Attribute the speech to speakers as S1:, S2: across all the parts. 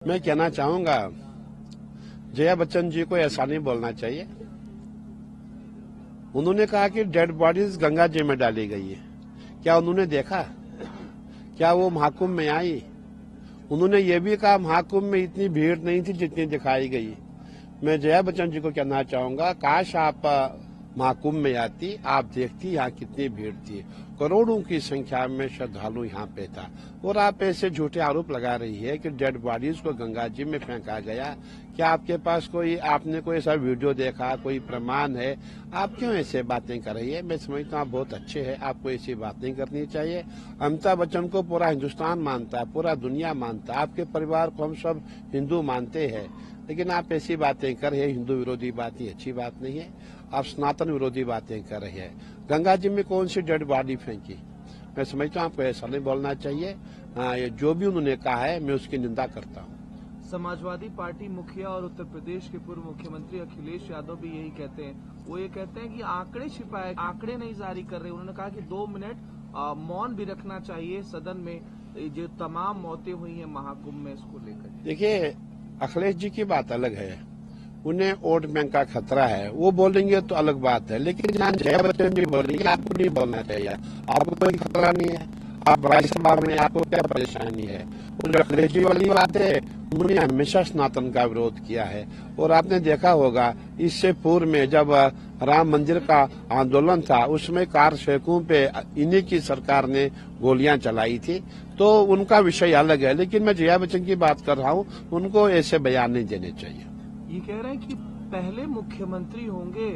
S1: मैं कहना चाहूंगा जया बच्चन जी को ऐसा नहीं बोलना चाहिए। उन्होंने कहा कि डेड बॉडीज गंगा जी में डाली गई है। क्या उन्होंने देखा? क्या वो महाकुंभ में आई? उन्होंने ये भी कहा महाकुंभ में इतनी भीड़ नहीं थी जितनी दिखाई गई। मैं जया बच्चन जी को कहना चाहूंगा, काश आप महाकुंभ में आती, आप देखती यहाँ कितनी भीड़ थी। करोड़ों की संख्या में श्रद्धालु यहाँ पे था। और आप ऐसे झूठे आरोप लगा रही है कि डेड बॉडीज को गंगा जी में फेंका गया। क्या आपके पास आपने कोई ऐसा वीडियो देखा, कोई प्रमाण है? आप क्यों ऐसे बातें कर रही है? मैं समझता हूँ आप बहुत अच्छे हैं, आपको ऐसी बात नहीं करनी चाहिए। अमिताभ बच्चन को पूरा हिंदुस्तान मानता है, पूरा दुनिया मानता है। आपके परिवार को हम सब हिंदू मानते हैं, लेकिन आप ऐसी बातें कर रहे हैं। हिंदू विरोधी बात ये अच्छी बात नहीं है। आप सनातन विरोधी बातें कर रहे हैं। गंगा जी में कौन सी डेड बॉडी फेंकी? मैं समझता हूँ आपको ऐसा नहीं बोलना चाहिए। ये जो भी उन्होंने कहा है मैं उसकी निंदा करता हूँ।
S2: समाजवादी पार्टी मुखिया और उत्तर प्रदेश के पूर्व मुख्यमंत्री अखिलेश यादव भी यही कहते हैं। वो ये कहते हैं कि आंकड़े छिपाए, आंकड़े नहीं जारी कर रहे। उन्होंने कहा कि 2 मिनट मौन भी रखना चाहिए सदन में, जो तमाम मौतें हुई हैं महाकुंभ में, इसको लेकर।
S1: देखिए, अखिलेश जी की बात अलग है, उन्हें वोट बैंक का खतरा है, वो बोलेंगे तो अलग बात है। लेकिन जहाँ जया बच्चन जी बोलेंगे आपको नहीं बोलना चाहिए। आपको कोई खतरा नहीं है, आप राज्यसभा में, आपको क्या परेशानी है? जो अखिलेश जी वाली बात है, उन्होंने हमेशा सनातन का विरोध किया है। और आपने देखा होगा इससे पूर्व में जब राम मंदिर का आंदोलन था, उसमें कार सैकड़ों पे इन्हीं की सरकार ने गोलियां चलाई थी। तो उनका विषय अलग है। लेकिन मैं जया बच्चन की बात कर रहा हूँ, उनको ऐसे बयान नहीं देने चाहिए।
S2: ये कह रहे हैं कि पहले मुख्यमंत्री होंगे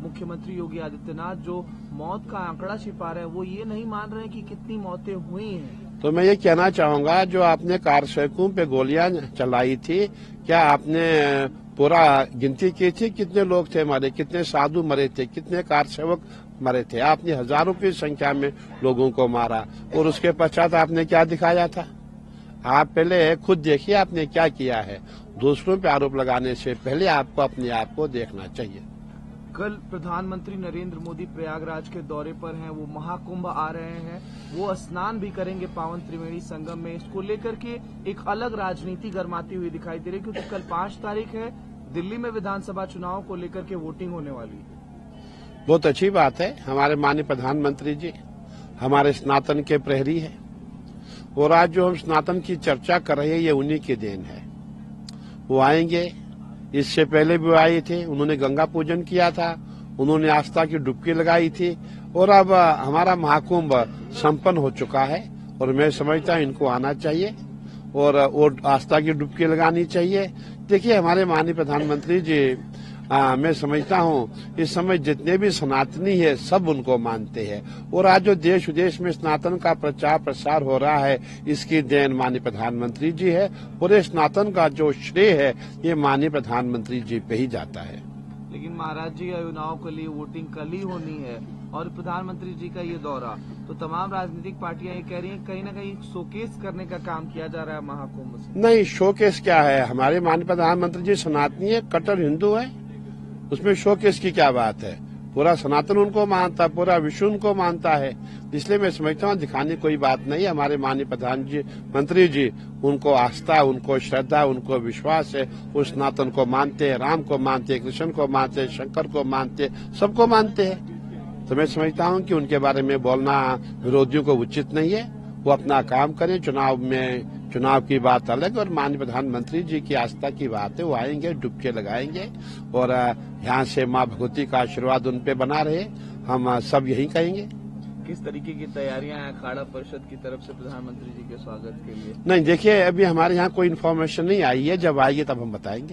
S2: मुख्यमंत्री योगी आदित्यनाथ, जो मौत का आंकड़ा छिपा रहे हैं। वो ये नहीं मान रहे हैं कि कितनी मौतें हुई हैं।
S1: तो मैं ये कहना चाहूंगा, जो आपने कार सैकड़ों पे गोलियां चलाई थी, क्या आपने पूरा गिनती की थी? कितने लोग थे मरे, कितने साधु मरे थे, कितने कार सेवक मरे थे? आपने हजारों की संख्या में लोगों को मारा। और उसके पश्चात आपने क्या दिखाया था? आप पहले खुद देखिए आपने क्या किया है। दूसरों पे आरोप लगाने से पहले आपको अपने आप को देखना चाहिए।
S2: कल प्रधानमंत्री नरेंद्र मोदी प्रयागराज के दौरे पर हैं। वो महाकुंभ आ रहे हैं, वो स्नान भी करेंगे पावन त्रिवेणी संगम में। इसको लेकर के एक अलग राजनीति गरमाती हुई दिखाई दे रही है, क्योंकि कल 5 तारीख है, दिल्ली में विधानसभा चुनाव को लेकर के वोटिंग होने वाली है।
S1: बहुत अच्छी बात है। हमारे माननीय प्रधानमंत्री जी हमारे सनातन के प्रहरी है। और आज जो हम सनातन की चर्चा कर रहे हैं, ये उन्हीं की देन है। वो आएंगे, इससे पहले भी आए थे, उन्होंने गंगा पूजन किया था, उन्होंने आस्था की डुबकी लगाई थी। और अब हमारा महाकुंभ संपन्न हो चुका है और मैं समझता हूं इनको आना चाहिए और आस्था की डुबकी लगानी चाहिए। देखिए, हमारे माननीय प्रधानमंत्री जी, मैं समझता हूँ इस समय जितने भी सनातनी है सब उनको मानते हैं। और आज जो देश विदेश में सनातन का प्रचार प्रसार हो रहा है, इसकी देन माननीय प्रधानमंत्री जी है। पूरे सनातन का जो श्रेय है ये माननीय प्रधानमंत्री जी पे ही जाता है।
S2: लेकिन महाराज जी, चुनाव के लिए वोटिंग कल ही होनी है और प्रधानमंत्री जी का ये दौरा, तो तमाम राजनीतिक पार्टियां ये कह रही हैं कहीं न कहीं शोकेस करने का काम किया जा रहा है महाकुंभ से।
S1: नहीं, शोकेस क्या है? हमारे माननीय प्रधानमंत्री जी सनातनी है, कट्टर हिंदू है, उसमें शोकेस की क्या बात है? पूरा सनातन उनको मानता है, पूरा विश्व उनको मानता है। इसलिए मैं समझता हूँ दिखाने कोई बात नहीं। हमारे माननीय प्रधानमंत्री जी, उनको आस्था, उनको श्रद्धा, उनको विश्वास है। वो सनातन को मानते हैं, राम को मानते हैं, कृष्ण को मानते हैं, शंकर को मानते हैं, सबको मानते हैं। तो मैं समझता हूँ कि उनके बारे में बोलना विरोधियों को उचित नहीं है। वो अपना काम करें। चुनाव की बात अलग और माननीय प्रधानमंत्री जी की आस्था की बात है। वो आएंगे, डुबके लगाएंगे और यहाँ से माँ भगवती का आशीर्वाद उन पे बना रहे, हम सब यही कहेंगे।
S2: किस तरीके की तैयारियां हैं अखाड़ा परिषद की तरफ से प्रधानमंत्री जी के स्वागत के लिए?
S1: नहीं, देखिए, अभी हमारे यहाँ कोई इन्फॉर्मेशन नहीं आई है। जब आएगी तब हम बताएंगे।